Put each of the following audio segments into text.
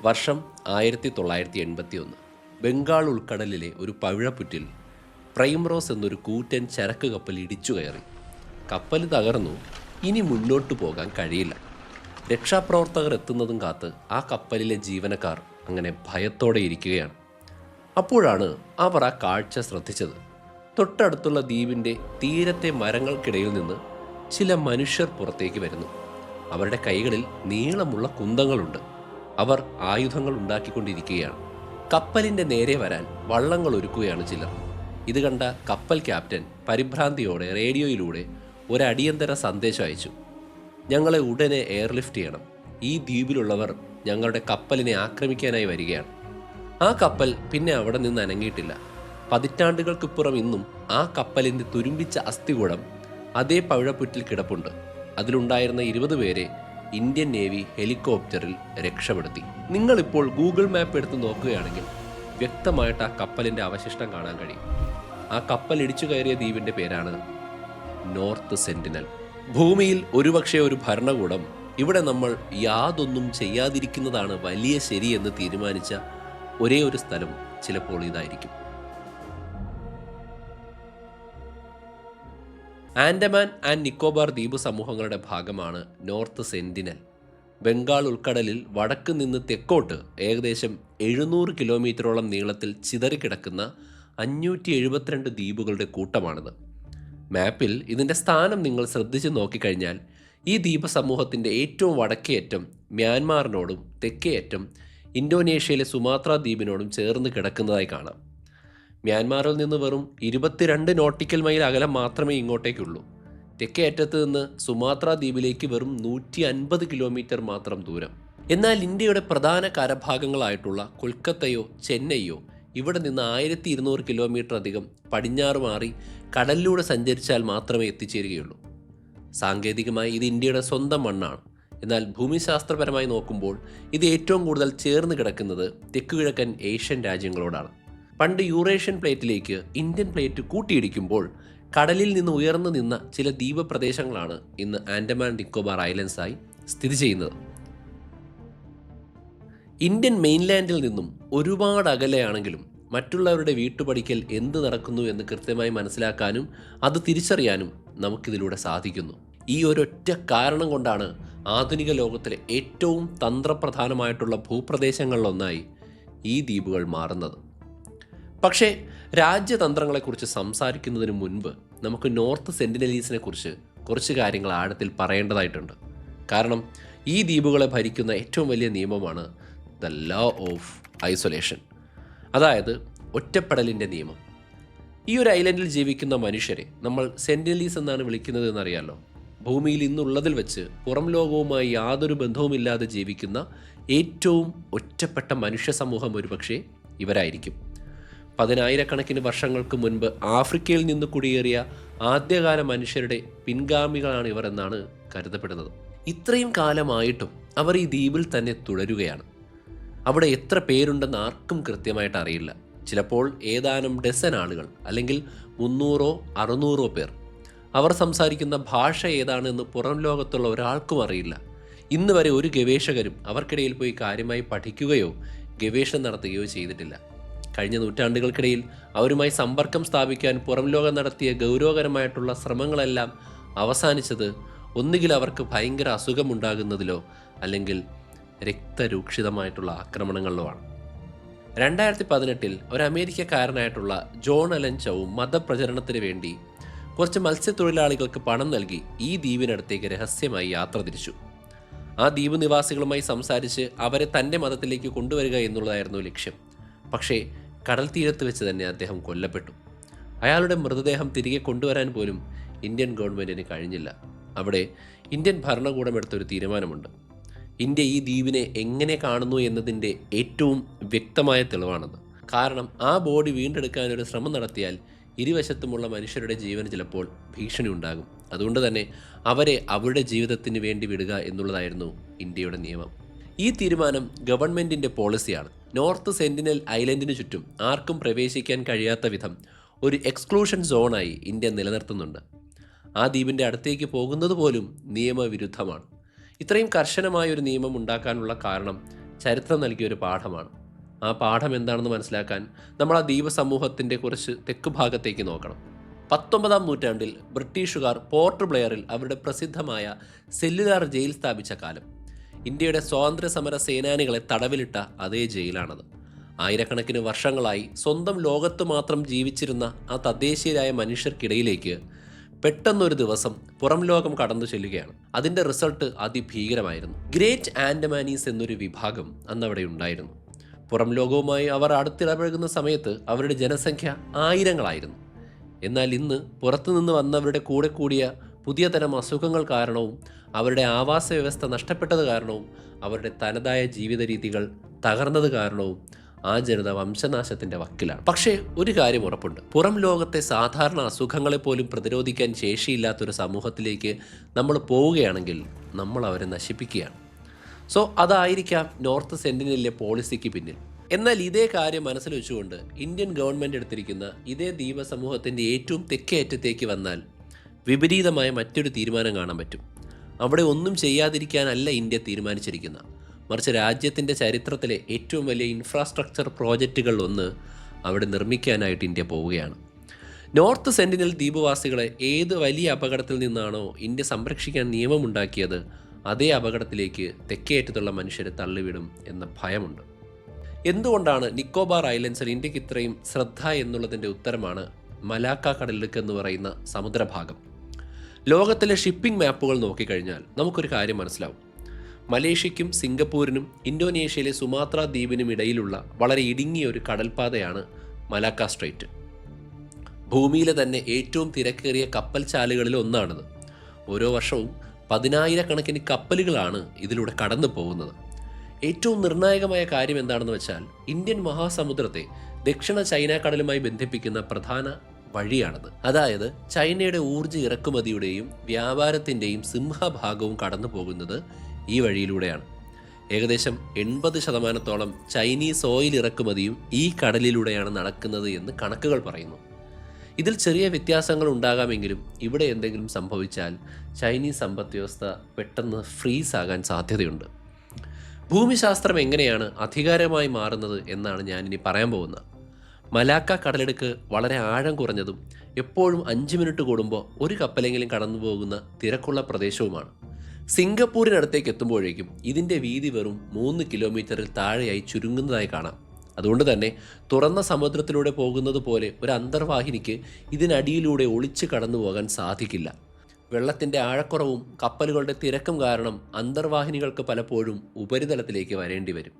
വർഷം 1981. ബംഗാൾ ഉൾക്കടലിലെ ഒരു പവിഴപ്പുറ്റിൽ പ്രൈംറോസ് എന്നൊരു കൂറ്റൻ ചരക്ക് കപ്പൽ ഇടിച്ചു കയറി. കപ്പൽ തകർന്നു. ഇനി മുന്നോട്ടു പോകാൻ കഴിയില്ല. രക്ഷാപ്രവർത്തകർ എത്തുന്നതും കാത്ത് ആ കപ്പലിലെ ജീവനക്കാർ അങ്ങനെ ഭയത്തോടെ ഇരിക്കുകയാണ്. അപ്പോഴാണ് അവർ ആ കാഴ്ച ശ്രദ്ധിച്ചത്. തൊട്ടടുത്തുള്ള ദ്വീപിൻ്റെ തീരത്തെ മരങ്ങൾക്കിടയിൽ നിന്ന് ചില മനുഷ്യർ പുറത്തേക്ക് വരുന്നു. അവരുടെ കൈകളിൽ നീളമുള്ള കുന്തങ്ങളുണ്ട്. അവർ ആയുധങ്ങൾ ഉണ്ടാക്കിക്കൊണ്ടിരിക്കുകയാണ്. കപ്പലിൻ്റെ നേരെ വരാൻ വള്ളങ്ങൾ ഒരുക്കുകയാണ് ചിലർ. ഇത് കണ്ട കപ്പൽ ക്യാപ്റ്റൻ പരിഭ്രാന്തിയോടെ റേഡിയോയിലൂടെ ഒരു അടിയന്തര സന്ദേശം അയച്ചു. ഞങ്ങളെ ഉടനെ എയർലിഫ്റ്റ് ചെയ്യണം. ഈ ദ്വീപിലുള്ളവർ ഞങ്ങളുടെ കപ്പലിനെ ആക്രമിക്കാനായി വരികയാണ്. ആ കപ്പൽ പിന്നെ അവിടെ നിന്ന് അനങ്ങിയിട്ടില്ല. പതിറ്റാണ്ടുകൾക്കിപ്പുറം ഇന്നും ആ കപ്പലിൻ്റെ തുരുമ്പിച്ച അസ്ഥികൂടം അതേ പവിഴപ്പുറ്റിൽ കിടപ്പുണ്ട്. അതിലുണ്ടായിരുന്ന 20 പേരെ ഇന്ത്യൻ നേവി ഹെലികോപ്റ്ററിൽ രക്ഷപ്പെടുത്തി. നിങ്ങളിപ്പോൾ ഗൂഗിൾ മാപ്പ് എടുത്ത് നോക്കുകയാണെങ്കിൽ വ്യക്തമായിട്ട് ആ കപ്പലിൻ്റെ അവശിഷ്ടം കാണാൻ കഴിയും. ആ കപ്പൽ ഇടിച്ചു കയറിയ ദ്വീപിൻ്റെ പേരാണ് നോർത്ത് സെന്റിനൽ. ഭൂമിയിൽ ഒരുപക്ഷെ ഒരു ഭരണകൂടം ഇവിടെ നമ്മൾ യാതൊന്നും ചെയ്യാതിരിക്കുന്നതാണ് വലിയ ശരിയെന്ന് തീരുമാനിച്ച ഒരേ ഒരു സ്ഥലം ചിലപ്പോൾ ഇതായിരിക്കും. ആൻഡമാൻ ആൻഡ് നിക്കോബാർ ദ്വീപ് സമൂഹങ്ങളുടെ ഭാഗമാണ് നോർത്ത് സെന്റിനൽ. ബംഗാൾ ഉൾക്കടലിൽ വടക്ക് നിന്ന് തെക്കോട്ട് ഏകദേശം 700 കിലോമീറ്ററോളം നീളത്തിൽ ചിതറിക്കിടക്കുന്ന 572 ദ്വീപുകളുടെ കൂട്ടമാണിത്. മാപ്പിൽ ഇതിൻ്റെ സ്ഥാനം നിങ്ങൾ ശ്രദ്ധിച്ച് നോക്കിക്കഴിഞ്ഞാൽ ഈ ദ്വീപ സമൂഹത്തിൻ്റെ ഏറ്റവും വടക്കേ അറ്റം മ്യാൻമാറിനോടും തെക്കേ അറ്റം ഇന്തോനേഷ്യയിലെ സുമാത്ര ദ്വീപിനോടും ചേർന്ന് കിടക്കുന്നതായി കാണാം. മ്യാൻമാറിൽ നിന്ന് വെറും 22 നോട്ടിക്കൽ മൈൽ അകലം മാത്രമേ ഇങ്ങോട്ടേക്കുള്ളൂ. തെക്കേ അറ്റത്ത് നിന്ന് സുമാത്ര ദ്വീപിലേക്ക് വെറും 150 കിലോമീറ്റർ മാത്രം ദൂരം. എന്നാൽ ഇന്ത്യയുടെ പ്രധാന കരഭാഗങ്ങളായിട്ടുള്ള കൊൽക്കത്തയോ ചെന്നൈയോ ഇവിടെ നിന്ന് 1200 കിലോമീറ്റർ അധികം പടിഞ്ഞാറ് മാറി കടലിലൂടെ സഞ്ചരിച്ചാൽ മാത്രമേ എത്തിച്ചേരുകയുള്ളൂ. സാങ്കേതികമായി ഇത് ഇന്ത്യയുടെ സ്വന്തം മണ്ണാണ്. എന്നാൽ ഭൂമിശാസ്ത്രപരമായി നോക്കുമ്പോൾ ഇത് ഏറ്റവും കൂടുതൽ ചേർന്ന് കിടക്കുന്നത് തെക്കുകിഴക്കൻ ഏഷ്യൻ രാജ്യങ്ങളോടാണ്. പണ്ട് യൂറേഷ്യൻ പ്ലേറ്റിലേക്ക് ഇന്ത്യൻ പ്ലേറ്റ് കൂട്ടിയിടിക്കുമ്പോൾ കടലിൽ നിന്ന് ഉയർന്നു നിന്ന ചില ദ്വീപ പ്രദേശങ്ങളാണ് ഇന്ന് ആൻഡമാൻ നിക്കോബാർ ഐലൻഡ്സായി സ്ഥിതി ചെയ്യുന്നത്. ഇന്ത്യൻ മെയിൻലാൻഡിൽ നിന്നും ഒരുപാട് അകലെയാണെങ്കിലും മറ്റുള്ളവരുടെ വീട്ടുപടിക്കൽ എന്ത് നടക്കുന്നു എന്ന് കൃത്യമായി മനസ്സിലാക്കാനും അത് തിരിച്ചറിയാനും നമുക്കിതിലൂടെ സാധിക്കുന്നു. ഈ ഒരൊറ്റ കാരണം കൊണ്ടാണ് ആധുനിക ലോകത്തിലെ ഏറ്റവും തന്ത്രപ്രധാനമായിട്ടുള്ള ഭൂപ്രദേശങ്ങളിലൊന്നായി ഈ ദ്വീപുകൾ മാറുന്നത്. പക്ഷേ രാജ്യതന്ത്രങ്ങളെക്കുറിച്ച് സംസാരിക്കുന്നതിന് മുൻപ് നമുക്ക് നോർത്ത് സെന്റിനലീസിനെ കുറിച്ച് കുറച്ച് കാര്യങ്ങൾ ആഴത്തിൽ പറയേണ്ടതായിട്ടുണ്ട്. കാരണം ഈ ദ്വീപുകളെ ഭരിക്കുന്ന ഏറ്റവും വലിയ നിയമമാണ് ദ ലോ ഓഫ് ഐസൊലേഷൻ, അതായത് ഒറ്റപ്പെടലിൻ്റെ നിയമം. ഈ ഒരു ഐലൻഡിൽ ജീവിക്കുന്ന മനുഷ്യരെ നമ്മൾ സെന്റിനലീസ് എന്നാണ് വിളിക്കുന്നത് എന്നറിയാമല്ലോ. ഭൂമിയിൽ ഇന്നുള്ളതിൽ വെച്ച് പുറം ലോകവുമായി യാതൊരു ബന്ധവുമില്ലാതെ ജീവിക്കുന്ന ഏറ്റവും ഒറ്റപ്പെട്ട മനുഷ്യ സമൂഹം ഒരുപക്ഷെ ഇവരായിരിക്കും. 10,000-കണക്കിന് വർഷങ്ങൾക്ക് മുൻപ് ആഫ്രിക്കയിൽ നിന്ന് കുടിയേറിയ ആദ്യകാല മനുഷ്യരുടെ പിൻഗാമികളാണ് ഇവർ എന്നാണ് കരുതപ്പെടുന്നത്. ഇത്രയും കാലമായിട്ടും അവർ ഈ ദ്വീപിൽ തന്നെ തുടരുകയാണ്. അവിടെ എത്ര പേരുണ്ടെന്ന് ആർക്കും കൃത്യമായിട്ട് അറിയില്ല. ചിലപ്പോൾ ഏതാനും ഡസൻ ആളുകൾ, അല്ലെങ്കിൽ 300-600 പേർ. അവർ സംസാരിക്കുന്ന ഭാഷ ഏതാണെന്ന് പുറം ലോകത്തുള്ള ഒരാൾക്കും അറിയില്ല. ഇന്ന് വരെ ഒരു ഗവേഷകരും അവർക്കിടയിൽ പോയി കാര്യമായി പഠിക്കുകയോ ഗവേഷണം നടത്തുകയോ ചെയ്തിട്ടില്ല. കഴിഞ്ഞ നൂറ്റാണ്ടുകൾക്കിടയിൽ അവരുമായി സമ്പർക്കം സ്ഥാപിക്കാൻ പുറം ലോകം നടത്തിയ ഗൗരവകരമായിട്ടുള്ള ശ്രമങ്ങളെല്ലാം അവസാനിച്ചത് ഒന്നുകിൽ അവർക്ക് ഭയങ്കര അസുഖമുണ്ടാകുന്നതിലോ അല്ലെങ്കിൽ രക്തരൂക്ഷിതമായിട്ടുള്ള ആക്രമണങ്ങളിലോ ആണ്. 2018 ഒരു അമേരിക്കക്കാരനായിട്ടുള്ള ജോൺ അലൻ ചൗ മതപ്രചരണത്തിന് വേണ്ടി കുറച്ച് മത്സ്യത്തൊഴിലാളികൾക്ക് പണം നൽകി ഈ ദ്വീപിനടുത്തേക്ക് രഹസ്യമായി യാത്ര തിരിച്ചു. ആ ദ്വീപ് നിവാസികളുമായി സംസാരിച്ച് അവരെ തൻ്റെ മതത്തിലേക്ക് കൊണ്ടുവരിക എന്നുള്ളതായിരുന്നു ലക്ഷ്യം. പക്ഷേ കടൽ തീരത്ത് വെച്ച് തന്നെ അദ്ദേഹം കൊല്ലപ്പെട്ടു. അയാളുടെ മൃതദേഹം തിരികെ കൊണ്ടുവരാൻ പോലും ഇന്ത്യൻ ഗവൺമെൻറ്റിന് കഴിഞ്ഞില്ല. അവിടെ ഇന്ത്യൻ ഭരണകൂടം എടുത്തൊരു തീരുമാനമുണ്ട്. ഇന്ത്യ ഈ ദ്വീപിനെ എങ്ങനെ കാണുന്നു എന്നതിൻ്റെ ഏറ്റവും വ്യക്തമായ തെളിവാണത്. കാരണം ആ ബോഡി വീണ്ടെടുക്കാനൊരു ശ്രമം നടത്തിയാൽ ഇരുവശത്തുമുള്ള മനുഷ്യരുടെ ജീവന് ചിലപ്പോൾ ഭീഷണി ഉണ്ടാകും. അതുകൊണ്ട് തന്നെ അവരെ അവരുടെ ജീവിതത്തിന് വേണ്ടി വിടുക എന്നുള്ളതായിരുന്നു ഇന്ത്യയുടെ നിയമം. ഈ തീരുമാനം ഗവൺമെൻറ്റിൻ്റെ പോളിസിയാണ്. നോർത്ത് സെന്റിനൽ ഐലൻഡിന് ചുറ്റും ആർക്കും പ്രവേശിക്കാൻ കഴിയാത്ത വിധം ഒരു എക്സ്ക്ലൂഷൻ സോണായി ഇന്ത്യ നിലനിർത്തുന്നുണ്ട്. ആ ദ്വീപിൻ്റെ അടുത്തേക്ക് പോകുന്നത് പോലും നിയമവിരുദ്ധമാണ്. ഇത്രയും കർശനമായൊരു നിയമം ഉണ്ടാക്കാനുള്ള കാരണം ചരിത്രം നൽകിയൊരു പാഠമാണ്. ആ പാഠം എന്താണെന്ന് മനസ്സിലാക്കാൻ നമ്മൾ ആ ദ്വീപ സമൂഹത്തിൻ്റെ കുറച്ച് തെക്ക് ഭാഗത്തേക്ക് നോക്കണം. 19-ാം നൂറ്റാണ്ടിൽ ബ്രിട്ടീഷുകാർ പോർട്ട് ബ്ലെയറിൽ അവരുടെ പ്രസിദ്ധമായ സെല്ലുലാർ ജയിൽ സ്ഥാപിച്ച കാലം. ഇന്ത്യയുടെ സ്വാതന്ത്ര്യ സമര സേനാനികളെ തടവിലിട്ട അതേ ജയിലാണത്. ആയിരക്കണക്കിന് വർഷങ്ങളായി സ്വന്തം ലോകത്ത് മാത്രം ജീവിച്ചിരുന്ന ആ തദ്ദേശീയരായ മനുഷ്യർക്കിടയിലേക്ക് പെട്ടെന്നൊരു ദിവസം പുറം ലോകം കടന്നു ചെല്ലുകയാണ്. അതിൻ്റെ റിസൾട്ട് അതിഭീകരമായിരുന്നു. ഗ്രേറ്റ് ആൻഡമാനീസ് എന്നൊരു വിഭാഗം അന്നവിടെ ഉണ്ടായിരുന്നു. പുറം ലോകവുമായി അവർ അടുത്തിടപഴകുന്ന സമയത്ത് അവരുടെ ജനസംഖ്യ ആയിരങ്ങളായിരുന്നു. എന്നാൽ ഇന്ന് പുറത്തുനിന്ന് വന്നവരുടെ കൂടെ കൂടിയ പുതിയ തരം അസുഖങ്ങൾ കാരണവും അവരുടെ ആവാസ വ്യവസ്ഥ നഷ്ടപ്പെട്ടത് കാരണവും അവരുടെ തനതായ ജീവിത രീതികൾ തകർന്നത് കാരണവും ആ ജനത വംശനാശത്തിൻ്റെ വക്കിലാണ്. പക്ഷേ ഒരു കാര്യം ഉറപ്പുണ്ട്, പുറം ലോകത്തെ സാധാരണ അസുഖങ്ങളെപ്പോലും പ്രതിരോധിക്കാൻ ശേഷിയില്ലാത്തൊരു സമൂഹത്തിലേക്ക് നമ്മൾ പോവുകയാണെങ്കിൽ നമ്മൾ അവരെ നശിപ്പിക്കുകയാണ്. സോ അതായിരിക്കാം നോർത്ത് സെന്റിനലിലെ പോളിസിക്ക് പിന്നിൽ. എന്നാൽ ഇതേ കാര്യം മനസ്സിൽ വെച്ചുകൊണ്ട് ഇന്ത്യൻ ഗവൺമെൻറ് എടുത്തിരിക്കുന്ന ഇതേ ദ്വീപ സമൂഹത്തിൻ്റെ ഏറ്റവും തെക്കേ അറ്റത്തേക്ക് വന്നാൽ വിപരീതമായ മറ്റൊരു തീരുമാനം കാണാൻ പറ്റും. അവിടെ ഒന്നും ചെയ്യാതിരിക്കാനല്ല ഇന്ത്യ തീരുമാനിച്ചിരിക്കുന്നത്, മറിച്ച് രാജ്യത്തിൻ്റെ ചരിത്രത്തിലെ ഏറ്റവും വലിയ ഇൻഫ്രാസ്ട്രക്ചർ പ്രോജക്റ്റുകളിൽ ഒന്ന് അവിടെ നിർമ്മിക്കാനായിട്ട് ഇന്ത്യ പോവുകയാണ്. നോർത്ത് സെന്റിനൽ ദ്വീപവാസികളെ ഏത് വലിയ അപകടത്തിൽ നിന്നാണോ ഇന്ത്യ സംരക്ഷിക്കാൻ നിയമമുണ്ടാക്കിയത്, അതേ അപകടത്തിലേക്ക് തെക്കേയറ്റത്തുള്ള മനുഷ്യരെ തള്ളിവിടും എന്ന ഭയമുണ്ട്. എന്തുകൊണ്ടാണ് നിക്കോബാർ ഐലൻഡ്സിൽ ഇന്ത്യക്ക് ഇത്രയും ശ്രദ്ധ എന്നുള്ളതിൻ്റെ ഉത്തരമാണ് മലാക്ക കടലിടുക്ക് എന്ന് പറയുന്ന സമുദ്രഭാഗം. ലോകത്തിലെ ഷിപ്പിംഗ് മാപ്പുകൾ നോക്കിക്കഴിഞ്ഞാൽ നമുക്കൊരു കാര്യം മനസ്സിലാവും. മലേഷ്യയ്ക്കും സിംഗപ്പൂരിനും ഇന്തോനേഷ്യയിലെ സുമാത്ര ദ്വീപിനും ഇടയിലുള്ള വളരെ ഇടുങ്ങിയ ഒരു കടൽപ്പാതയാണ് മലാക്ക സ്ട്രെയ്റ്റ്. ഭൂമിയിലെ തന്നെ ഏറ്റവും തിരക്കേറിയ കപ്പൽ ചാലുകളിൽ ഒന്നാണിത്. ഓരോ വർഷവും 10,000-കണക്കിന് കപ്പലുകളാണ് ഇതിലൂടെ കടന്നു പോകുന്നത്. ഏറ്റവും നിർണായകമായ കാര്യം എന്താണെന്ന് വെച്ചാൽ ഇന്ത്യൻ മഹാസമുദ്രത്തെ ദക്ഷിണ ചൈന കടലുമായി ബന്ധിപ്പിക്കുന്ന പ്രധാന വഴിയാണത്. അതായത് ചൈനയുടെ ഊർജ്ജ ഇറക്കുമതിയുടെയും വ്യാപാരത്തിൻ്റെയും സിംഹഭാഗവും കടന്നു പോകുന്നത് ഈ വഴിയിലൂടെയാണ്. ഏകദേശം 80% ചൈനീസ് ഓയിൽ ഇറക്കുമതിയും ഈ കടലിലൂടെയാണ് നടക്കുന്നത് എന്ന് കണക്കുകൾ പറയുന്നു. ഇതിൽ ചെറിയ വ്യത്യാസങ്ങൾ ഉണ്ടാകാമെങ്കിലും ഇവിടെ എന്തെങ്കിലും സംഭവിച്ചാൽ ചൈനീസ് സമ്പദ് വ്യവസ്ഥ പെട്ടെന്ന് ഫ്രീസ് ആകാൻ സാധ്യതയുണ്ട്. ഭൂമിശാസ്ത്രം എങ്ങനെയാണ് അധികാരമായി മാറുന്നത് എന്നാണ് ഞാനിനി പറയാൻ പോകുന്നത്. മലാക്ക കടലിടുക്ക് വളരെ ആഴം കുറഞ്ഞതും എപ്പോഴും 5 മിനിറ്റ് കൂടുമ്പോൾ ഒരു കപ്പലെങ്കിലും കടന്നു പോകുന്ന തിരക്കുള്ള പ്രദേശവുമാണ്. സിംഗപ്പൂരിനടുത്തേക്ക് എത്തുമ്പോഴേക്കും ഇതിൻ്റെ വീതി വെറും 3 കിലോമീറ്ററിൽ താഴെയായി ചുരുങ്ങുന്നതായി കാണാം. അതുകൊണ്ട് തന്നെ തുറന്ന സമുദ്രത്തിലൂടെ പോകുന്നത് പോലെ ഒരു അന്തർവാഹിനിക്ക് ഇതിനടിയിലൂടെ ഒളിച്ചു കടന്നു പോകാൻ സാധിക്കില്ല. വെള്ളത്തിൻ്റെ ആഴക്കുറവും കപ്പലുകളുടെ തിരക്കും കാരണം അന്തർവാഹിനികൾക്ക് പലപ്പോഴും ഉപരിതലത്തിലേക്ക് വരേണ്ടി വരും.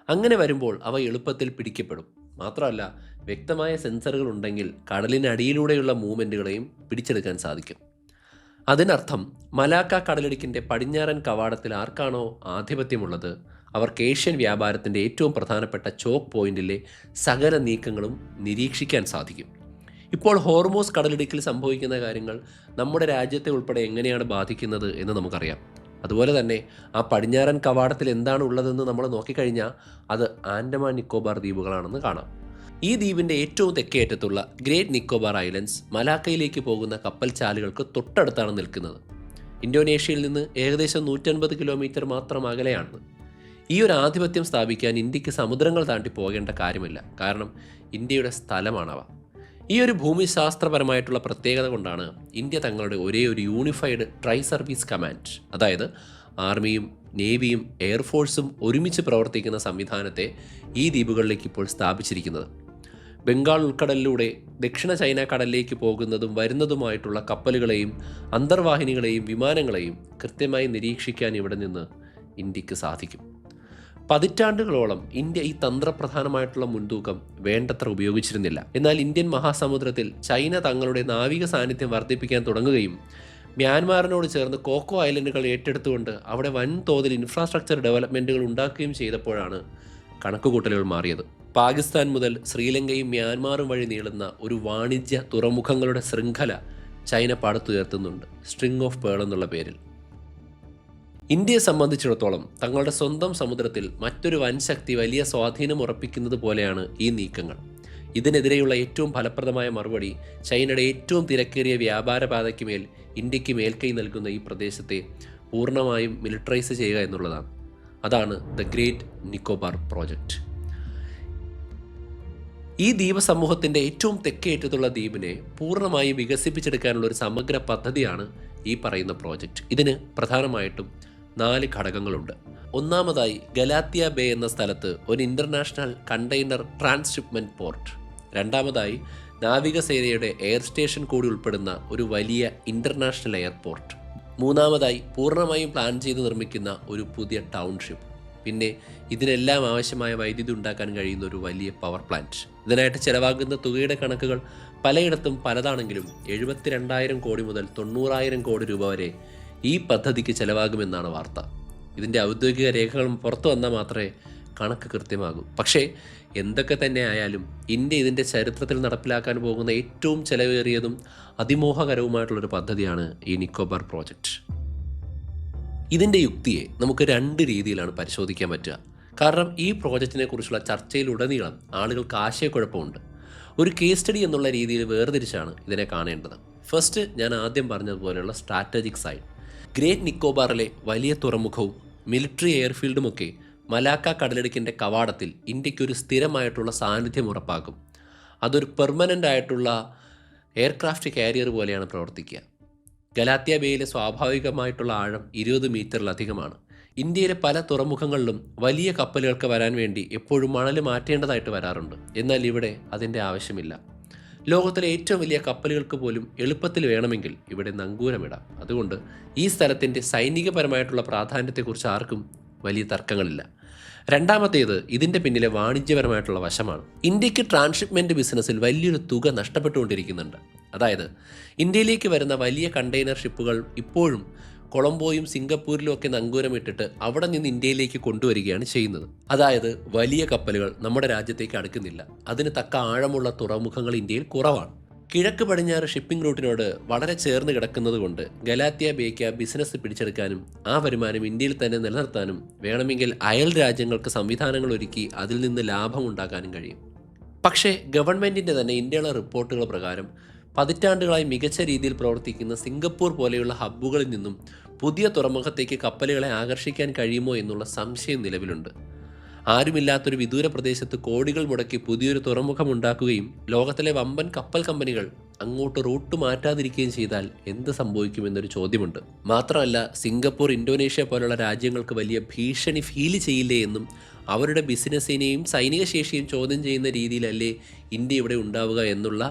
അങ്ങനെ വരുമ്പോൾ അവ എളുപ്പത്തിൽ പിടിക്കപ്പെടും. മാത്രമല്ല, വ്യക്തമായ സെൻസറുകൾ ഉണ്ടെങ്കിൽ കടലിനടിയിലൂടെയുള്ള മൂവ്മെൻറ്റുകളെയും പിടിച്ചെടുക്കാൻ സാധിക്കും. അതിനർത്ഥം മലാക്ക കടലിടുക്കിൻ്റെ പടിഞ്ഞാറൻ കവാടത്തിൽ ആർക്കാണോ ആധിപത്യമുള്ളത് അവർക്ക് ഏഷ്യൻ വ്യാപാരത്തിൻ്റെ ഏറ്റവും പ്രധാനപ്പെട്ട ചോക്ക് പോയിന്റിലെ സകല നീക്കങ്ങളും നിരീക്ഷിക്കാൻ സാധിക്കും. ഇപ്പോൾ ഹോർമൂസ് കടലിടുക്കിൽ സംഭവിക്കുന്ന കാര്യങ്ങൾ നമ്മുടെ രാജ്യത്തെ ഉൾപ്പെടെ എങ്ങനെയാണ് ബാധിക്കുന്നത് എന്ന് നമുക്കറിയാം. അതുപോലെ തന്നെ ആ പടിഞ്ഞാറൻ കവാടത്തിൽ എന്താണ് ഉള്ളതെന്ന് നമ്മൾ നോക്കിക്കഴിഞ്ഞാൽ അത് ആൻഡമാൻ നിക്കോബാർ ദ്വീപുകളാണെന്ന് കാണാം. ഈ ദ്വീപിൻ്റെ ഏറ്റവും തെക്കേയറ്റത്തുള്ള ഗ്രേറ്റ് നിക്കോബാർ ഐലൻഡ്സ് മലാക്കയിലേക്ക് പോകുന്ന കപ്പൽ ചാലുകൾക്ക് തൊട്ടടുത്താണ് നിൽക്കുന്നത്. ഇന്തോനേഷ്യയിൽ നിന്ന് ഏകദേശം 150 കിലോമീറ്റർ മാത്രം അകലെയാണ്. ഈ ഒരു ആധിപത്യം സ്ഥാപിക്കാൻ ഇന്ത്യക്ക് സമുദ്രങ്ങൾ താണ്ടി പോകേണ്ട കാര്യമില്ല, കാരണം ഇന്ത്യയുടെ സ്ഥലമാണവ. ഈ ഒരു ഭൂമിശാസ്ത്രപരമായിട്ടുള്ള പ്രത്യേകത കൊണ്ടാണ് ഇന്ത്യ തങ്ങളുടെ ഒരേ ഒരു യൂണിഫൈഡ് ട്രൈ സർവീസ് കമാൻഡ്, അതായത് ആർമിയും നേവിയും എയർഫോഴ്സും ഒരുമിച്ച് പ്രവർത്തിക്കുന്ന സംവിധാനത്തെ ഈ ദ്വീപുകളിലേക്ക് ഇപ്പോൾ സ്ഥാപിച്ചിരിക്കുന്നത്. ബംഗാൾ ഉൾക്കടലിലൂടെ ദക്ഷിണ ചൈന കടലിലേക്ക് പോകുന്നതും വരുന്നതുമായിട്ടുള്ള കപ്പലുകളെയും അന്തർവാഹിനികളെയും വിമാനങ്ങളെയും കൃത്യമായി നിരീക്ഷിക്കാൻ ഇവിടെ നിന്ന് ഇന്ത്യക്ക് സാധിക്കും. പതിറ്റാണ്ടുകളോളം ഇന്ത്യ ഈ തന്ത്രപ്രധാനമായിട്ടുള്ള മുൻതൂക്കം വേണ്ടത്ര ഉപയോഗിച്ചിരുന്നില്ല. എന്നാൽ ഇന്ത്യൻ മഹാസമുദ്രത്തിൽ ചൈന തങ്ങളുടെ നാവിക സാന്നിധ്യം വർദ്ധിപ്പിക്കാൻ തുടങ്ങുകയും മ്യാൻമാറിനോട് ചേർന്ന് കോക്കോ ഐലൻഡുകൾ ഏറ്റെടുത്തുകൊണ്ട് അവിടെ വൻതോതിൽ ഇൻഫ്രാസ്ട്രക്ചർ ഡെവലപ്മെൻറ്റുകൾ ഉണ്ടാക്കുകയും ചെയ്തപ്പോഴാണ് കണക്കുകൂട്ടലുകൾ മാറിയത്. പാകിസ്ഥാൻ മുതൽ ശ്രീലങ്കയും മ്യാൻമാറും വഴി നീളുന്ന ഒരു വാണിജ്യ തുറമുഖങ്ങളുടെ ശൃംഖല ചൈന പടുത്തുയർത്തുന്നുണ്ട്, സ്ട്രിംഗ് ഓഫ് പേൾ എന്നുള്ള പേരിൽ. ഇന്ത്യയെ സംബന്ധിച്ചിടത്തോളം തങ്ങളുടെ സ്വന്തം സമുദ്രത്തിൽ മറ്റൊരു വൻ ശക്തി വലിയ സ്വാധീനം ഉറപ്പിക്കുന്നത് പോലെയാണ് ഈ നീക്കങ്ങൾ. ഇതിനെതിരെയുള്ള ഏറ്റവും ഫലപ്രദമായ മറുപടി ചൈനയുടെ ഏറ്റവും തിരക്കേറിയ വ്യാപാര പാതയ്ക്ക് മേൽ ഇന്ത്യക്ക് മേൽക്കൈ നൽകുന്ന ഈ പ്രദേശത്തെ പൂർണ്ണമായും മിലിറ്ററൈസ് ചെയ്യുക എന്നുള്ളതാണ്. അതാണ് ദ ഗ്രേറ്റ് നിക്കോബാർ പ്രോജക്റ്റ്. ഈ ദ്വീപ സമൂഹത്തിൻ്റെ ഏറ്റവും തെക്കേറ്റത്തുള്ള ദ്വീപിനെ പൂർണ്ണമായി വികസിപ്പിച്ചെടുക്കാനുള്ള ഒരു സമഗ്ര പദ്ധതിയാണ് ഈ പറയുന്ന പ്രോജക്റ്റ്. ഇതിന് പ്രധാനമായിട്ടും 4 ഘടകങ്ങളുണ്ട്. ഒന്നാമതായി ഗലാത്തിയ ബേ എന്ന സ്ഥലത്ത് ഒരു ഇൻ്റർനാഷണൽ കണ്ടെയ്നർ ട്രാൻസ്ഷിപ്മെൻറ്റ് പോർട്ട്. രണ്ടാമതായി നാവികസേനയുടെ എയർ സ്റ്റേഷൻ കൂടി ഉൾപ്പെടുന്ന ഒരു വലിയ ഇൻ്റർനാഷണൽ എയർപോർട്ട്. മൂന്നാമതായി പൂർണ്ണമായും പ്ലാൻ ചെയ്ത് നിർമ്മിക്കുന്ന ഒരു പുതിയ ടൗൺഷിപ്പ്. പിന്നെ ഇതിനെല്ലാം ആവശ്യമായ വൈദ്യുതി ഉണ്ടാക്കാൻ കഴിയുന്ന ഒരു വലിയ പവർ പ്ലാന്റ്. ഇതിനായിട്ട് ചിലവാകുന്ന തുകയുടെ കണക്കുകൾ പലയിടത്തും പലതാണെങ്കിലും 72,000 കോടി മുതൽ 90,000 കോടി രൂപ വരെ ഈ പദ്ധതിക്ക് ചിലവാകുമെന്നാണ് വാർത്ത. ഇതിൻ്റെ ഔദ്യോഗിക രേഖകൾ പുറത്തു വന്നാൽ മാത്രമേ കണക്ക് കൃത്യമാകൂ. പക്ഷേ എന്തൊക്കെ തന്നെ ആയാലും ഇന്ത്യ ഇതിൻ്റെ ചരിത്രത്തിൽ നടപ്പിലാക്കാൻ പോകുന്ന ഏറ്റവും ചെലവേറിയതും അതിമോഹകരവുമായിട്ടുള്ളൊരു പദ്ധതിയാണ് ഈ നിക്കോബാർ പ്രോജക്റ്റ്. ഇതിൻ്റെ യുക്തിയെ നമുക്ക് 2 രീതിയിലാണ് പരിശോധിക്കാൻ പറ്റുക. കാരണം ഈ പ്രോജക്റ്റിനെ കുറിച്ചുള്ള ചർച്ചയിലുടനീളം ആളുകൾക്ക് ആശയക്കുഴപ്പമുണ്ട്. ഒരു കേസ് സ്റ്റഡി എന്നുള്ള രീതിയിൽ വേർതിരിച്ചാണ് ഇതിനെ കാണേണ്ടത്. ഫസ്റ്റ്, ഞാൻ ആദ്യം പറഞ്ഞതുപോലെയുള്ള സ്ട്രാറ്റജിക് സൈഡ്. ഗ്രേറ്റ് നിക്കോബാറിലെ വലിയ തുറമുഖവും മിലിറ്ററി എയർഫീൽഡുമൊക്കെ മലാക്ക കടലിടുക്കിൻ്റെ കവാടത്തിൽ ഇന്ത്യക്കൊരു സ്ഥിരമായിട്ടുള്ള സാന്നിധ്യം ഉറപ്പാക്കും. അതൊരു പെർമനൻ്റ് ആയിട്ടുള്ള എയർക്രാഫ്റ്റ് കാരിയർ പോലെയാണ് പ്രവർത്തിക്കുക. ഗലാത്തിയ ബേയിലെ സ്വാഭാവികമായിട്ടുള്ള ആഴം 20 മീറ്ററിലധികമാണ്. ഇന്ത്യയിലെ പല തുറമുഖങ്ങളിലും വലിയ കപ്പലുകൾക്ക് വരാൻ വേണ്ടി എപ്പോഴും മണൽ മാറ്റേണ്ടതായിട്ട് വരാറുണ്ട്. എന്നാൽ ഇവിടെ അതിൻ്റെ ആവശ്യമില്ല. ലോകത്തിലെ ഏറ്റവും വലിയ കപ്പലുകൾക്ക് പോലും എളുപ്പത്തിൽ വേണമെങ്കിൽ ഇവിടെ നങ്കൂരമിടാം. അതുകൊണ്ട് ഈ സ്ഥലത്തിൻ്റെ സൈനികപരമായിട്ടുള്ള പ്രാധാന്യത്തെക്കുറിച്ച് ആർക്കും വലിയ തർക്കങ്ങളില്ല. രണ്ടാമത്തേത് ഇതിൻ്റെ പിന്നിലെ വാണിജ്യപരമായിട്ടുള്ള വശമാണ്. ഇന്ത്യക്ക് ട്രാൻസ്ഷിപ്മെൻറ്റ് ബിസിനസ്സിൽ വലിയൊരു തുക നഷ്ടപ്പെട്ടുകൊണ്ടിരിക്കുന്നുണ്ട്. അതായത് ഇന്ത്യയിലേക്ക് വരുന്ന വലിയ കണ്ടെയ്നർ ഷിപ്പുകൾ ഇപ്പോഴും കൊളംബോയും സിംഗപ്പൂരിലും ഒക്കെ നങ്കൂരമിട്ടിട്ട് അവിടെ നിന്ന് ഇന്ത്യയിലേക്ക് കൊണ്ടുവരികയാണ് ചെയ്യുന്നത്. അതായത് വലിയ കപ്പലുകൾ നമ്മുടെ രാജ്യത്തേക്ക് അടുക്കുന്നില്ല. അതിന് തക്ക ആഴമുള്ള തുറമുഖങ്ങൾ ഇന്ത്യയിൽ കുറവാണ്. കിഴക്ക് പടിഞ്ഞാറ് ഷിപ്പിംഗ് റൂട്ടിനോട് വളരെ ചേർന്ന് കിടക്കുന്നത് കൊണ്ട് ഗലാത്തിയ ബേക്ക് ബിസിനസ് പിടിച്ചെടുക്കാനും ആ വരുമാനം ഇന്ത്യയിൽ തന്നെ നിലനിർത്താനും വേണമെങ്കിൽ അയൽ രാജ്യങ്ങൾക്ക് സംവിധാനങ്ങൾ ഒരുക്കി അതിൽ നിന്ന് ലാഭം ഉണ്ടാക്കാനും കഴിയും. പക്ഷേ ഗവൺമെൻറ്റിൻ്റെ തന്നെ ഇന്ത്യയിലെ റിപ്പോർട്ടുകൾ പ്രകാരം പതിറ്റാണ്ടുകളായി മികച്ച രീതിയിൽ പ്രവർത്തിക്കുന്ന സിംഗപ്പൂർ പോലെയുള്ള ഹബ്ബുകളിൽ നിന്നും പുതിയ തുറമുഖത്തേക്ക് കപ്പലുകളെ ആകർഷിക്കാൻ കഴിയുമോ എന്നുള്ള സംശയം നിലവിലുണ്ട്. ആരുമില്ലാത്തൊരു വിദൂര പ്രദേശത്ത് കോടികൾ മുടക്കി പുതിയൊരു തുറമുഖം ഉണ്ടാക്കുകയും ലോകത്തിലെ വമ്പൻ കപ്പൽ കമ്പനികൾ അങ്ങോട്ട് റൂട്ട് മാറ്റാതിരിക്കുകയും ചെയ്താൽ എന്ത് സംഭവിക്കുമെന്നൊരു ചോദ്യമുണ്ട്. മാത്രമല്ല സിംഗപ്പൂർ, ഇന്തോനേഷ്യ പോലുള്ള രാജ്യങ്ങൾക്ക് വലിയ ഭീഷണി ഫീൽ ചെയ്യില്ലേ എന്നും അവരുടെ ബിസിനസ്സിനെയും സൈനിക ശേഷിയും ചോദ്യം ചെയ്യുന്ന രീതിയിലല്ലേ ഇന്ത്യ ഇവിടെ ഉണ്ടാവുക എന്നുള്ള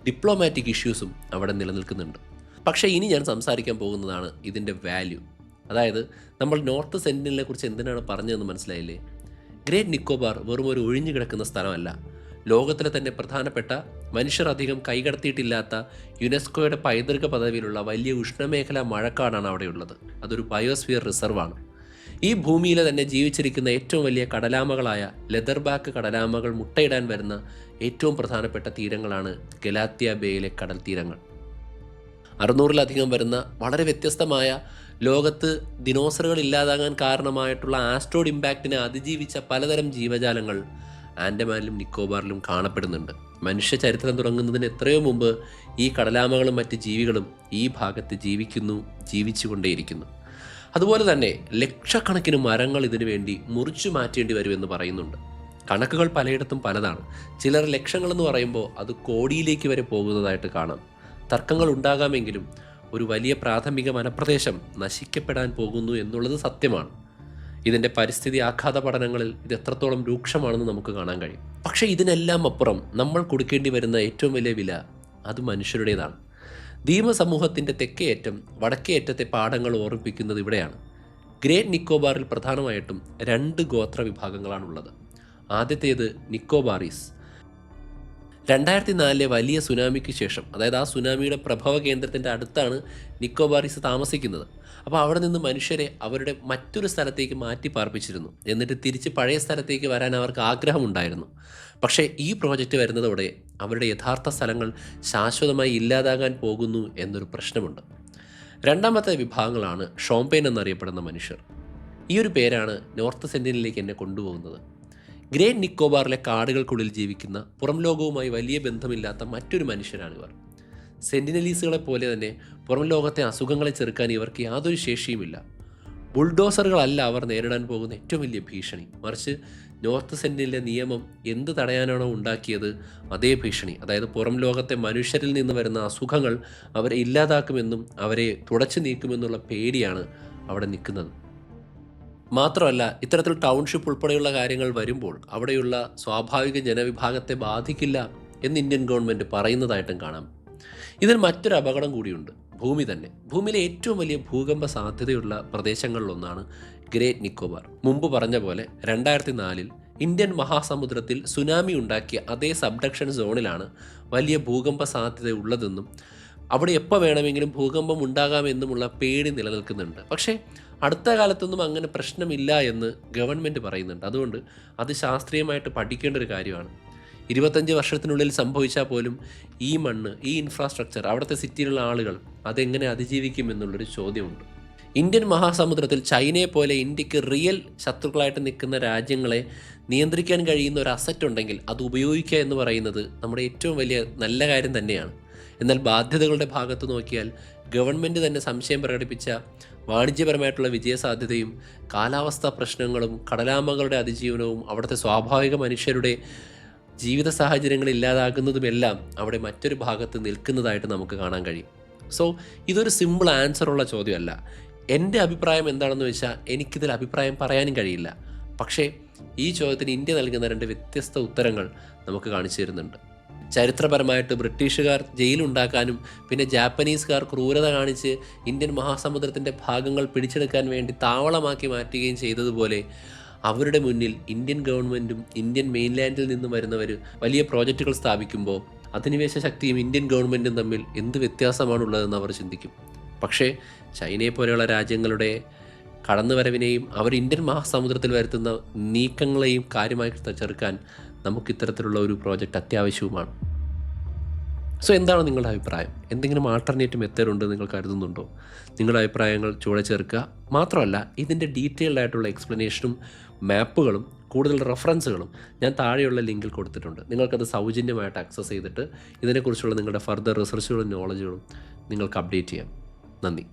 ഡിപ്ലോമാറ്റിക് ഇഷ്യൂസും അവിടെ നിലനിൽക്കുന്നുണ്ട്. പക്ഷേ ഇനി ഞാൻ സംസാരിക്കാൻ പോകുന്നതാണ് ഇതിൻ്റെ വാല്യൂ. അതായത് നമ്മൾ നോർത്ത് സെന്റിനലിനെ കുറിച്ച് എന്തിനാണ് പറഞ്ഞതെന്ന് മനസ്സിലായില്ലേ? ഗ്രേറ്റ് നിക്കോബാർ വെറും ഒരു ഒഴിഞ്ഞു കിടക്കുന്ന സ്ഥലമല്ല. ലോകത്തിലെ തന്നെ പ്രധാനപ്പെട്ട മനുഷ്യർ അധികം കൈകടത്തിയിട്ടില്ലാത്ത യുനെസ്കോയുടെ പൈതൃക പദവിയിലുള്ള വലിയ ഉഷ്ണമേഖലാ മഴക്കാടാണ് അവിടെയുള്ളത്. അതൊരു ബയോസ്ഫിയർ റിസർവാണ്. ഈ ഭൂമിയിലെ തന്നെ ജീവിച്ചിരിക്കുന്ന ഏറ്റവും വലിയ കടലാമകളായ ലെതർബാക്ക് കടലാമകൾ മുട്ടയിടാൻ വരുന്ന ഏറ്റവും പ്രധാനപ്പെട്ട തീരങ്ങളാണ് ഗലാത്തിയ ബേയിലെ കടൽ തീരങ്ങൾ. 600-ലധികം വരുന്ന വളരെ വ്യത്യസ്തമായ ലോകത്ത് ദിനോസറുകൾ ഇല്ലാതാകാൻ കാരണമായിട്ടുള്ള ആസ്ട്രോയിഡ് ഇമ്പാക്റ്റിനെ അതിജീവിച്ച പലതരം ജീവജാലങ്ങൾ ആൻഡമാനിലും നിക്കോബാറിലും കാണപ്പെടുന്നുണ്ട്. മനുഷ്യ ചരിത്രം തുടങ്ങുന്നതിന് എത്രയോ മുമ്പ് ഈ കടലാമകളും മറ്റ് ജീവികളും ഈ ഭാഗത്ത് ജീവിച്ചുകൊണ്ടേയിരിക്കുന്നു. അതുപോലെ തന്നെ ലക്ഷക്കണക്കിന് മരങ്ങൾ ഇതിനു വേണ്ടി മുറിച്ചു മാറ്റേണ്ടി വരുമെന്ന് പറയുന്നുണ്ട്. കണക്കുകൾ പലയിടത്തും പലതാണ്. ചിലർ ലക്ഷങ്ങളെന്ന് പറയുമ്പോൾ അത് കോടിയിലേക്ക് വരെ പോകുന്നതായിട്ട് കാണാം. തർക്കങ്ങൾ ഉണ്ടാകാമെങ്കിലും ഒരു വലിയ പ്രാഥമിക വനപ്രദേശം നശിക്കപ്പെടാൻ പോകുന്നു എന്നുള്ളത് സത്യമാണ്. ഇതിൻ്റെ പരിസ്ഥിതി ആഘാത പഠനങ്ങളിൽ ഇത് എത്രത്തോളം രൂക്ഷമാണെന്ന് നമുക്ക് കാണാൻ കഴിയും. പക്ഷേ ഇതിനെല്ലാം അപ്പുറം നമ്മൾ കൊടുക്കേണ്ടി വരുന്ന ഏറ്റവും വലിയ വില അത് മനുഷ്യരുടേതാണ്. ദ്വീപ സമൂഹത്തിൻ്റെ തെക്കേയറ്റം വടക്കേയറ്റത്തെ പാഠങ്ങൾ ഓർമ്മിപ്പിക്കുന്നത് ഇവിടെയാണ്. ഗ്രേറ്റ് നിക്കോബാറിൽ പ്രധാനമായിട്ടും 2 ഗോത്ര വിഭാഗങ്ങളാണുള്ളത്. ആദ്യത്തേത് നിക്കോബാറീസ്. 2004 വലിയ സുനാമിക്ക് ശേഷം, അതായത് ആ സുനാമിയുടെ പ്രഭവ കേന്ദ്രത്തിൻ്റെ അടുത്താണ് നിക്കോബാറീസ് താമസിക്കുന്നത്. അപ്പോൾ അവിടെ നിന്ന് മനുഷ്യരെ അവരുടെ മറ്റൊരു സ്ഥലത്തേക്ക് മാറ്റി പാർപ്പിച്ചിരുന്നു. എന്നിട്ട് തിരിച്ച് പഴയ സ്ഥലത്തേക്ക് വരാൻ അവർക്ക് ആഗ്രഹമുണ്ടായിരുന്നു. പക്ഷേ ഈ പ്രോജക്റ്റ് വരുന്നതോടെ അവരുടെ യഥാർത്ഥ സ്ഥലങ്ങൾ ശാശ്വതമായി ഇല്ലാതാകാൻ പോകുന്നു എന്നൊരു പ്രശ്നമുണ്ട്. രണ്ടാമത്തെ വിഭാഗങ്ങളാണ് ഷോംപെയിൻ എന്നറിയപ്പെടുന്ന മനുഷ്യർ. ഈ ഒരു പേരാണ് നോർത്ത് സെന്റിനലിലേക്ക് എന്നെ കൊണ്ടുപോകുന്നത്. ഗ്രേറ്റ് നിക്കോബാറിലെ കാടുകൾക്കുള്ളിൽ ജീവിക്കുന്ന പുറം ലോകവുമായി വലിയ ബന്ധമില്ലാത്ത മറ്റൊരു മനുഷ്യരാണിവർ. സെന്റിനലീസുകളെ പോലെ തന്നെ പുറം ലോകത്തെ അസുഖങ്ങളെ ചെറുക്കാൻ ഇവർക്ക് യാതൊരു ശേഷിയുമില്ല. ബുൾഡോസറുകളല്ല അവർ നേരിടാൻ പോകുന്ന ഏറ്റവും വലിയ ഭീഷണി, മറിച്ച് നോർത്ത് സെൻറ്റിനലിലെ നിയമം എന്ത് തടയാനാണോ ഉണ്ടാക്കിയത് അതേ ഭീഷണി. അതായത് പുറം ലോകത്തെ മനുഷ്യരിൽ നിന്ന് വരുന്ന അസുഖങ്ങൾ അവരെ ഇല്ലാതാക്കുമെന്നും അവരെ തുടച്ചു നീക്കുമെന്നുള്ള പേടിയാണ് അവിടെ നിൽക്കുന്നത്. മാത്രമല്ല, ഇത്തരത്തിൽ ടൗൺഷിപ്പ് ഉൾപ്പെടെയുള്ള കാര്യങ്ങൾ വരുമ്പോൾ അവിടെയുള്ള സ്വാഭാവിക ജനവിഭാഗത്തെ ബാധിക്കില്ല എന്ന് ഇന്ത്യൻ ഗവൺമെൻറ് പറയുന്നതായിട്ടും കാണാം. ഇതിൽ മറ്റൊരു അപകടം കൂടിയുണ്ട്. ഭൂമി തന്നെ. ഭൂമിയിലെ ഏറ്റവും വലിയ ഭൂകമ്പ സാധ്യതയുള്ള പ്രദേശങ്ങളിലൊന്നാണ് ഗ്രേറ്റ് നിക്കോബാർ. മുമ്പ് പറഞ്ഞ പോലെ 2004 ഇന്ത്യൻ മഹാസമുദ്രത്തിൽ സുനാമി ഉണ്ടാക്കിയ അതേ സബ്ഡക്ഷൻ സോണിലാണ് വലിയ ഭൂകമ്പ സാധ്യത ഉള്ളതെന്നും അവിടെ എപ്പോൾ വേണമെങ്കിലും ഭൂകമ്പം ഉണ്ടാകാമെന്നുമുള്ള പേടി നിലനിൽക്കുന്നുണ്ട്. പക്ഷേ അടുത്ത കാലത്തൊന്നും അങ്ങനെ പ്രശ്നമില്ല എന്ന് ഗവൺമെൻറ് പറയുന്നുണ്ട്. അതുകൊണ്ട് അത് ശാസ്ത്രീയമായിട്ട് പഠിക്കേണ്ട ഒരു കാര്യമാണ്. 25 വർഷത്തിനുള്ളിൽ സംഭവിച്ചാൽ പോലും ഈ മണ്ണ്, ഈ ഇൻഫ്രാസ്ട്രക്ചർ, അവിടുത്തെ സിറ്റിയിലുള്ള ആളുകൾ അതെങ്ങനെ അതിജീവിക്കും എന്നുള്ളൊരു ചോദ്യമുണ്ട്. ഇന്ത്യൻ മഹാസമുദ്രത്തിൽ ചൈനയെ പോലെ ഇന്ത്യക്ക് റിയൽ ശത്രുക്കളായിട്ട് നിൽക്കുന്ന രാജ്യങ്ങളെ നിയന്ത്രിക്കാൻ കഴിയുന്ന ഒരു അസറ്റ് ഉണ്ടെങ്കിൽ അത് ഉപയോഗിക്കുക എന്ന് പറയുന്നത് നമ്മുടെ ഏറ്റവും വലിയ നല്ല കാര്യം തന്നെയാണ്. എന്നാൽ ബാധ്യതകളുടെ ഭാഗത്ത് നോക്കിയാൽ ഗവൺമെൻറ് തന്നെ സംശയം പ്രകടിപ്പിച്ച വാണിജ്യപരമായിട്ടുള്ള വിജയസാധ്യതയും കാലാവസ്ഥാ പ്രശ്നങ്ങളും കടലാമകളുടെ അതിജീവനവും അവിടുത്തെ സ്വാഭാവിക മനുഷ്യരുടെ ജീവിത സാഹചര്യങ്ങൾ ഇല്ലാതാകുന്നതുമെല്ലാം അവിടെ മറ്റൊരു ഭാഗത്ത് നിൽക്കുന്നതായിട്ട് നമുക്ക് കാണാൻ കഴിയും. സോ ഇതൊരു സിമ്പിൾ ആൻസറുള്ള ചോദ്യമല്ല. എൻ്റെ അഭിപ്രായം എന്താണെന്ന് വെച്ചാൽ എനിക്കിതിൽ അഭിപ്രായം പറയാനും കഴിയില്ല. പക്ഷേ ഈ ചോദ്യത്തിന് ഇന്ത്യ നൽകുന്ന 2 വ്യത്യസ്ത ഉത്തരങ്ങൾ നമുക്ക് കാണിച്ചു തരുന്നുണ്ട്. ചരിത്രപരമായിട്ട് ബ്രിട്ടീഷുകാർ ജയിലുണ്ടാക്കാനും പിന്നെ ജാപ്പനീസുകാർ ക്രൂരത കാണിച്ച് ഇന്ത്യൻ മഹാസമുദ്രത്തിൻ്റെ ഭാഗങ്ങൾ പിടിച്ചെടുക്കാൻ വേണ്ടി താവളമാക്കി മാറ്റുകയും ചെയ്തതുപോലെ അവരുടെ മുന്നിൽ ഇന്ത്യൻ ഗവൺമെൻറ്റും ഇന്ത്യൻ മെയിൻലാൻഡിൽ നിന്നും വരുന്നവർ വലിയ പ്രോജക്റ്റുകൾ സ്ഥാപിക്കുമ്പോൾ അധിനിവേശ ശക്തിയും ഇന്ത്യൻ ഗവൺമെൻറ്റും തമ്മിൽ എന്ത് വ്യത്യാസമാണുള്ളതെന്ന് അവർ ചിന്തിക്കും. പക്ഷേ ചൈനയെ പോലെയുള്ള രാജ്യങ്ങളുടെ കടന്നുവരവിനെയും അവർ ഇന്ത്യൻ മഹാസമുദ്രത്തിൽ വരുത്തുന്ന നീക്കങ്ങളെയും കാര്യമായി ചെറുക്കാൻ നമുക്കിത്തരത്തിലുള്ള ഒരു പ്രോജക്റ്റ് അത്യാവശ്യവുമാണ്. സോ എന്താണ് നിങ്ങളുടെ അഭിപ്രായം? എന്തെങ്കിലും ആൾട്ടർനേറ്റീവ് മെത്തേഡ് ഉണ്ട് നിങ്ങൾ കരുതുന്നുണ്ടോ? നിങ്ങളുടെ അഭിപ്രായങ്ങൾ ചുവടെ ചേർക്കുക. മാത്രമല്ല, ഇതിൻ്റെ ഡീറ്റെയിൽഡ് ആയിട്ടുള്ള എക്സ്പ്ലനേഷനും മാപ്പുകളും കൂടുതൽ റെഫറൻസുകളും ഞാൻ താഴെയുള്ള ലിങ്കിൽ കൊടുത്തിട്ടുണ്ട്. നിങ്ങൾക്കത് സൗജന്യമായിട്ട് ആക്സസ് ചെയ്തിട്ട് ഇതിനെക്കുറിച്ചുള്ള നിങ്ങളുടെ ഫർദർ റിസർച്ചുകളും നോളജുകളും നിങ്ങൾക്ക് അപ്ഡേറ്റ് ചെയ്യാം. നന്ദി.